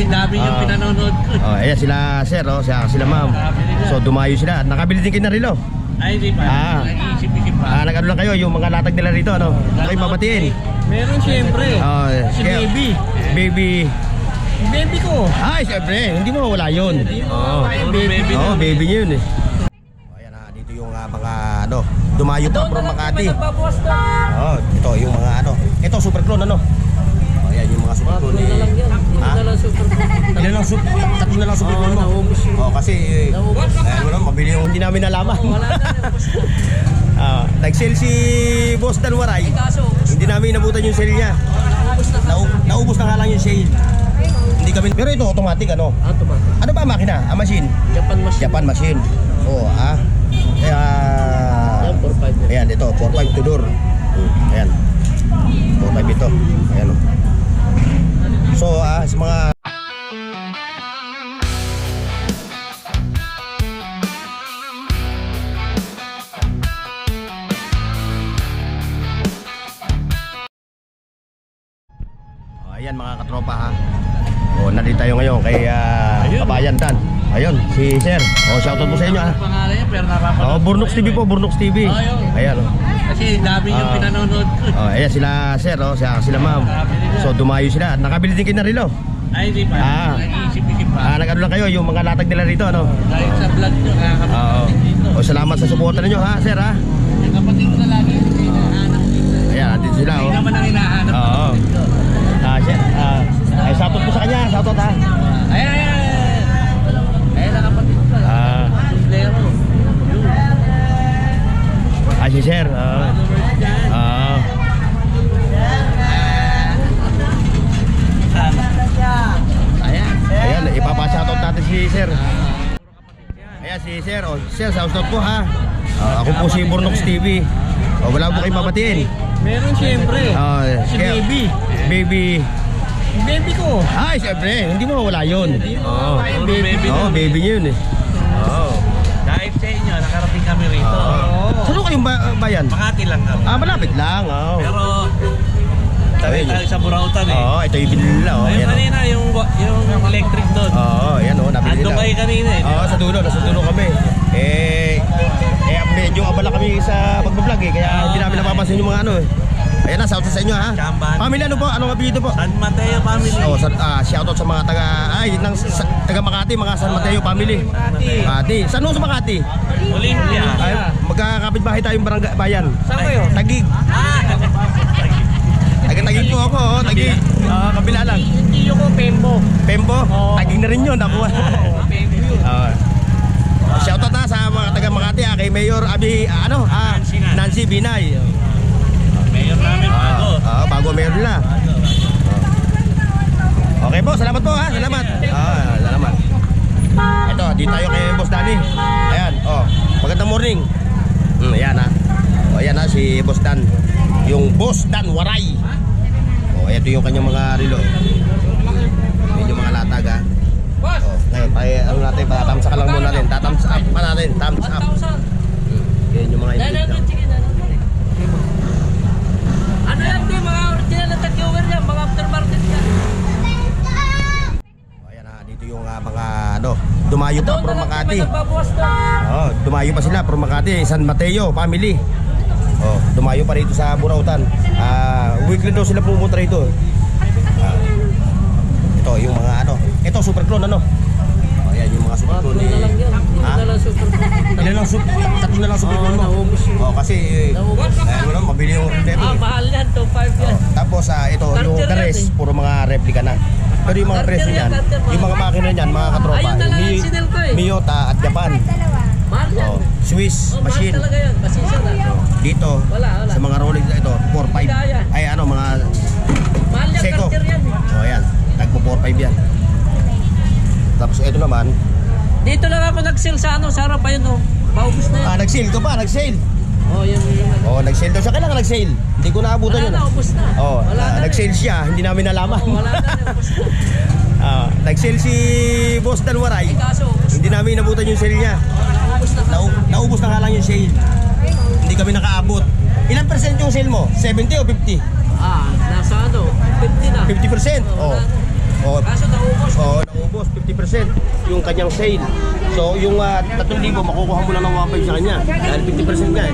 dami yung pinanonood ko. Oh, ayan sila sir, oh, sila ma'am. So dumayo sila. Nakabili din kayo na relo. Ay, di pa. Nag-iisip-isip pa. Nag-ano lang kayo, yung mga latag nila rito, ano? Kayo papatiin. Meron siyempre. Si Baby. Baby ko. Ay, siyempre, hindi mo wala yun. Baby. Baby yun eh. Ayan na, dito yung mga ano, dumayo pa from Makati. Ito yung mga ano. Ito super clone ano. Ayan yung mga super clone. Ilan lang tatlo na lang super clone mo. Kasi ayan mo lang, mabili yung hindi namin nalaman. Nag-sale si Boss Dan Waray. Hindi namin inabutan yung sale niya. Naubos na nga lang yung sale. Hindi kami. Pero ito automatic ano? Automatic. Ano ba machine? Machine. Japan machine. Kaya 4.5. Ayan ito, 4.5 to door. Ayan. 4.5 ito. Ayan. So sa mga ayan mga katropa ha. Nandito tayo ngayon kay Kabayan Dan. Ayun, si Sir. Shoutout po sa inyo ha. Pangalan niya pero napapanood. Burnox TV po, Burnox TV. Ayan. Kasi dami yung pinanonood ko. Ayan sila Sir, sila ma'am. So dumayo sila. Nakabili din kayo na relo. Ay, di pa. Nag-iisip-isip pa. Nag-ano lang kayo, yung mga latag nila rito, ano? Dahil sa vlog nyo, nakakapagod dito. Salamat sa suporta ninyo ha, Sir ha. Yung kapatid ko na lagi, hindi hinahanap dito. Ayan, dito sila Hindi naman ang hinahanap. Sir, shoutout po sa kanya, shoutout ha. Ayan ang kapatid ko. Lero. Si Sir. Ayan, ipapa-shoutout natin si Sir. Ayan si Sir. Sir, shoutout po ha. Ako po si Burnox TV. Wala po kayong papatiin. Meron siyempre. Si Baby. Baby ko. Ay, siyempre, hindi mo wala yun. Baby yun eh. Dahil sa inyo, nakarating kami rito. Saan kayong bayan? Makati lang kami. Malapit lang. Pero tabi tayo sa Burautan eh. Ito yung binili nila. Ayun kanina, yung electric doon. Ayan nabili nila. Ando kayo kanina eh. Sa dulo kami. Medyo abala kami sa pagbablog eh. Kaya hindi namin napapansin yung mga ano eh. Ayan na, shoutout sa inyo ha. Family ano po? Anong apelyido po? San Mateo family. Shoutout sa mga taga Makati, mga San Mateo family. Makati. Saan sa Makati? Olympia. Magkakapit bahay tayong bayan. Saan kayo? Tagig. Tagig po ako, Tagig. Kabila lang. Hindi ko Pembo. Tagig na rin yun. Ako. Shoutout na sa mga taga Makati kay Mayor Nancy Binay. Mayor namin bago. Bago mayor nila. Okay po, salamat po ha. Salamat. Salamat. Ito, dito tayo kay Boss Danny. Ayan, magandang morning. Ayan ha. Ayan ha, si Boss Dan. Yung Boss Dan Waray. Ito yung kanyang mga relo. Medyo mga latag ha. Ngayon, natin, tatamsa ka lang muna natin. Thumbs up pa natin, thumbs up. Yan yung mga input. Ano yan din, mga original na tag-viewer yan, mga aftermarket yan. Ayan na, dito yung mga dumayo pa from Makati. Dumayo pa sila from Makati, San Mateo family. Dumayo pa rito sa Burautan. Weekly daw sila pumunta rito. Ito yung mga ito super clone ayan yung mga super clone. Ilan lang tatlo na lang super clone mo. Kasi ayan mo lang, mabili yung Mahal yan, 2.5 yan. Tapos ito yung Kares, puro mga replika na. Pero yung mga presyo niyan, yung mga makina niyan, mga katropa, Miyota at Japan. Mahal yan. Swiss machine. Mahal talaga yan, pasensya na. Dito, sa mga Rolex na ito, 4.5. Ay mga Mahal yan, Seiko. cartier yan. Ayan, tagpo 4.5 yan. Tapos ito naman, dito lang ako nag-sale sa sa harap pa yun paubos na yan. nag-sale ka pa, nag-sale. Yan. Nag-sale daw siya. Kailangan nag-sale. Hindi ko naabutan yun. Wala na, ubos na. Nag-sale siya, hindi namin nalaman. Wala na, ubos na. Nag-sale si Boss Dan Waray. Hindi namin inabutan yung sale niya. Naubos na nga lang yung sale. Hindi kami nakaabot. Ilang percent yung sale mo? 70 o 50? Nasa 50 na. 50%? Kaso naubos. 50% yung kanyang sale. So yung 3,000 makukuha mo lang ng 1,500 sa kanya dahil 50% nga eh.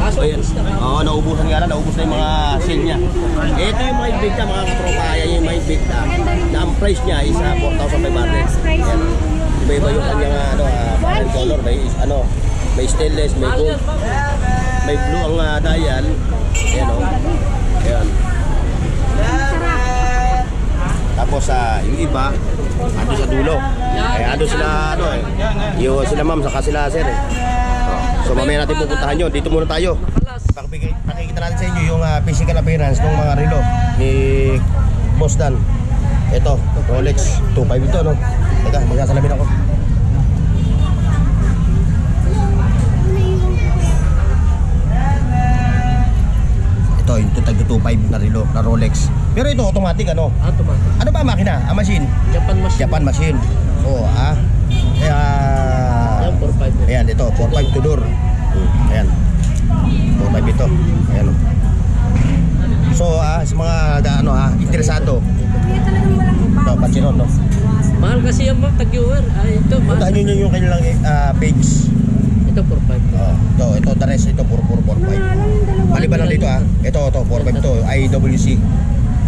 So yan, naubusan nga lang, naubos na yung mga sale niya. Ito yung mga invicta mga katropa, yan yung mga invicta na ang price niya is 4,500. Yan. Iba-iba yung kanyang barrel color, may stainless, may gold, may blue ang dial. Ayan o. Ayan. Tapos yung iba, ando sa dulo. Ando sila, yung sila ma'am, saka sila sir eh. So mamaya natin pupuntahan yun. Dito muna tayo. Pakikita natin sa inyo yung physical appearance ng mga relo ni Boss Dan. Ito, Rolex 25 ito, no? Teka, magsasalamin ako. Ito, yung tag 25 na relo, na Rolex. Pero ito, automatic, ano? Automatic. Ano ba ang makina? Ang machine? Japan machine. Japan machine. Oo, Kaya... Yan, 4.5. Ayan, ito, 4.5 to door. Ayan. 4.5 ito. Ayan. So, sa mga interesado. Ito, Pachiron, no? Mahal kasi yan ma'am, tag-viewer. Ito, mahal. Puntahan nyo yung kanilang page. Ito, 4.5. Ito, the rest, ito, 4.5. Maliban lang dito, Ito, 4.5 ito, IWC.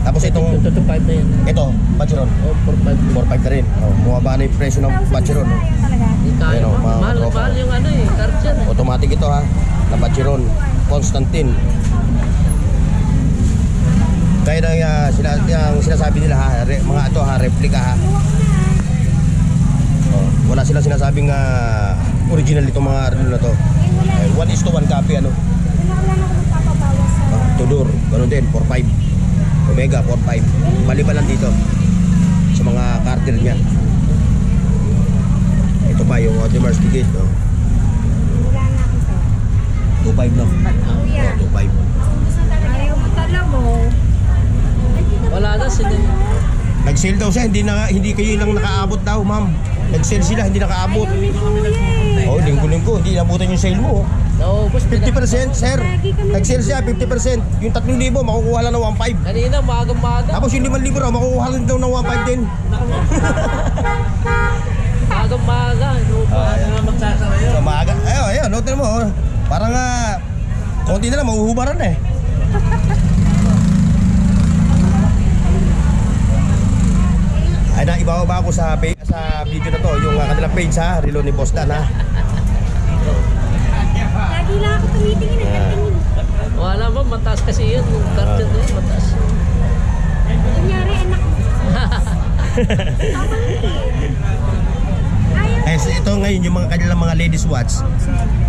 Tapos itong, Ito, 5 na yan. ito, Pachiron. Oh, 4.5. 4.5 na rin. Bumaba na yung presyo ng Pachiron. Hindi kaya Ayun, ma'am. mga Mahal tropa. yung card yan. Automatic ito na Pachiron. Constantine. Kaya na yung sinasabi nila mga ito replica wala silang sinasabing original itong mga relo na to. 1:1 copy Tudor, ganoon din, 4.5. Omega, 4.5. Maliban lang dito sa mga carter niya. Ito pa yung Audemars Piguet, 2.5 no? 2.5. Wala na sila. Nag-sale daw siya, hindi kayo lang nakaabot daw, ma'am. Nag-sale sila, hindi nakaabot. Linggo-linggo, hindi nabutan yung sale mo. Naubos. 50%, sir. Nag-sale siya, 50%. Yung 3,000, makukuha lang ng 1,500. Kanina, maaga-maaga. Tapos yung 5,000 raw, makukuha lang daw ng 1,500 din. Maaga-maaga. So, maaga. Ayun, notin mo. Parang konti na lang, mahuhubaran eh. Ay na, ibababa ko sa video na to yung kanilang page relo ni Boss Dan Lagi lang ako tumitingin at tingin. Wala ba, mataas kasi yun. Yung card yan, mataas. Kunyari, anak mo. Ito ngayon yung mga kanilang mga ladies watch.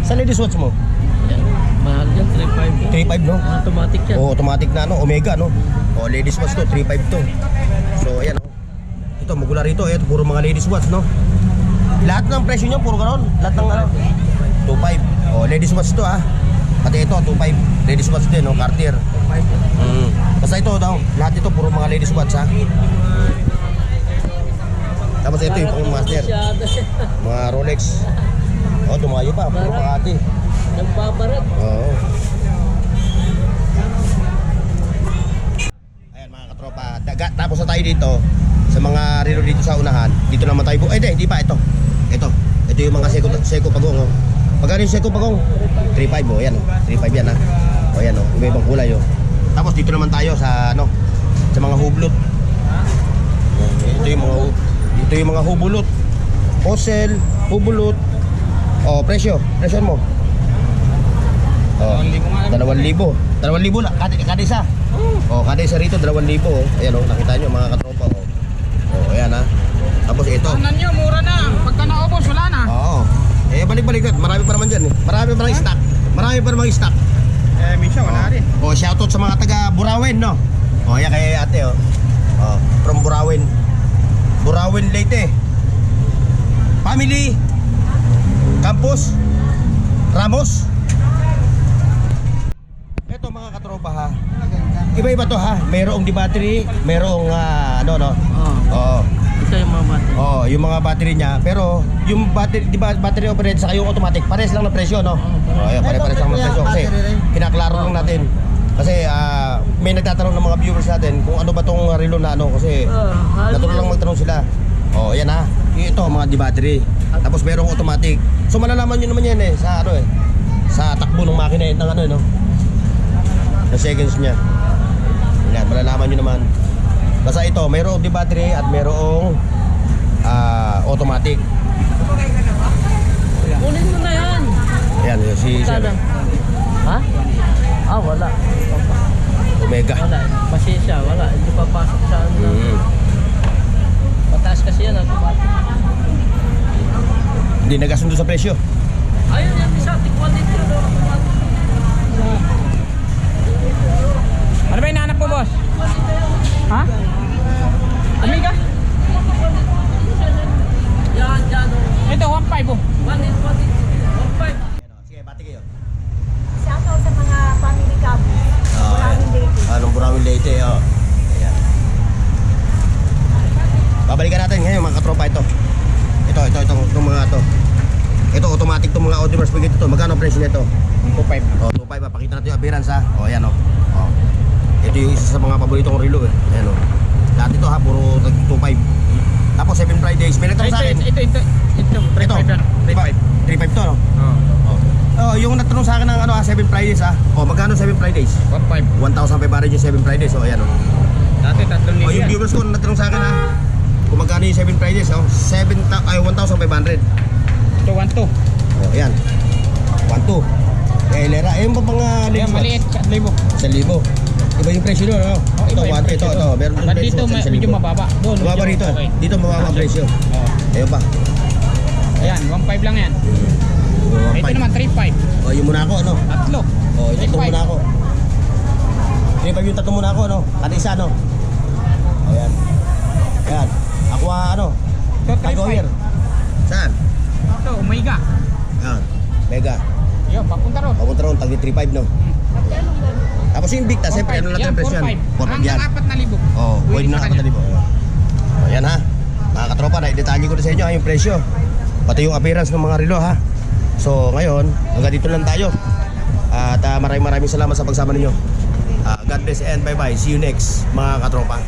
Sa ladies watch mo? Yan. Mahal yan, 3.5. 3.5 no? Automatic yan. Automatic na Omega no? Ladies watch to, 3.5 to. So ayan Ito magula rito, ito puro mga ladies watch no? Lahat ng presyo niya puro ganoon. Lahat ng 2.5. Ladies watch to Pati ito 2.5. Ladies watch din Cartier. Basta ito daw, lahat ito puro mga ladies watch Tapos ito yung pang master. Mga Rolex. Dumayo pa, puro Makati. Nagbabarat. Oo. Ayan mga katropa, tapos na tayo dito sa mga relo dito sa unahan. Dito naman tayo. Hindi pa ito. Ito yung mga Seiko Pagong. Magkano yung Seiko Pagong? 3.5 yan 3.5 yan Ayan iba-ibang kulay Tapos dito naman tayo sa sa mga hublot. Ito yung mga hubulot. Osel, hubulot. Presyon mo. 2,000 na, kada isa. Kada isa rito 2,000 Ayan nakita nyo mga katropa ayan Tapos ito. Tanan nyo, mura na. Pagka naubos, wala na. Balik-balik. Marami pa naman dyan Marami pa namang stock. Minsan wala rin. Shoutout sa mga taga Burawen no. Ayan kay ate from Burawen. Burawen Leyte. Family. Campus. Ramos. Ito mga katropa Iba-iba to Mayroong di battery, mayroong Ito yung mga battery. Yung mga battery niya, pero yung battery operated sa yung automatic, pares lang na presyo no. Pares lang na presyo kasi kinaklaro lang natin. Kasi may nagtatanong ng mga viewers natin kung ano ba tong relo na kasi natural lang magtanong sila. Oh, yan ha. Ito, mga di-battery. Tapos merong automatic. So malalaman nyo naman yan eh, sa ano eh. Sa takbo ng makina eh, ng ano eh, no? Sa seconds niya. Yan, malalaman nyo naman. Basta ito, mayroong di-battery at mayroong automatic. Kunin mo na yan. Ayan, si Sir. Sana. Ha? Wala. Omega. Wala. Pasensya, wala. Hindi papasok sa ano. Mataas kasi yan. Hindi nagasundo sa presyo. Ayun yan, isa. Tikwan dito. Ano ba hinahanap mo, boss? Ha? Omega? Yan, yan. Ito, 1.5 oh. 1.5. Sige, bati kayo. Shoutout sa mga family couple. Maraming dating. Anong Burawin Leyte, oh. Ayan. Babalikan natin ngayon mga katropa ito. Itong mga to. Ito automatic itong mga Audemars Piguet ito. Magkano ang presyo nito? 2.5. Oh, 2.5 pakita natin yung appearance ha. Oh, ayan oh. Oh. Ito yung isa sa mga paborito kong relo eh. Ayan oh. Dati ito ha, puro 2.5. Tapos 7 Fridays, may nagtanong sa akin. Ito. 3.5 to no? Oh. Oh, yung nagtanong sa akin ng ano 7 Fridays ha. Oh, magkano 7 Fridays? 1.5. 1,500 yung 7 Fridays. Oh, ayan oh. Dati 3,000 Oh, yung yan. viewers ko nagtanong sa akin ha. Kung magkano yung 7 Fridays oh. 1,500. Ito, 1.2. Oh, ayan. 1,2. Eh, lera. Eh, yung mga Ayan, maliit. 1,000. 1,000. Iba yung presyo doon, ano? Oh, Ito, iba yung 1, presyo ito. doon. Meron Ba't dito sa 1,000. medyo mababa? Doon, Mababa medyo rito. okay. Dito mababa ang presyo. Oh. Ayun pa. Ayan, 1.5 lang yan. Ito naman, 3.5. Oh, yung muna ako, ano? Tatlo. Oh, yung tatlo 3.5. muna ako. 3.5 yung tatlo muna ako, ano? Kada isa, ano? Ayan. Ayan. Ako, ano? Ito, Tagoyer. 3.5. Saan? Ito, Omega. Ayan. Mega. Yun, papunta ron. Papunta ron, tagi 3.5, no? Tapos yung Victa, siyempre, ano natin ang presyo yan? 4.5 yan. Hanggang 4,000. Oh, pwede na sa kapatid kanya. mo. Oh, yan ha. Mga katropa, na-detalye ko na sa inyo ha, yung presyo. Pati yung appearance ng mga relo ha. So ngayon, hanggang dito lang tayo. At maraming salamat sa pagsama ninyo. God bless and bye bye. See you next mga katropa.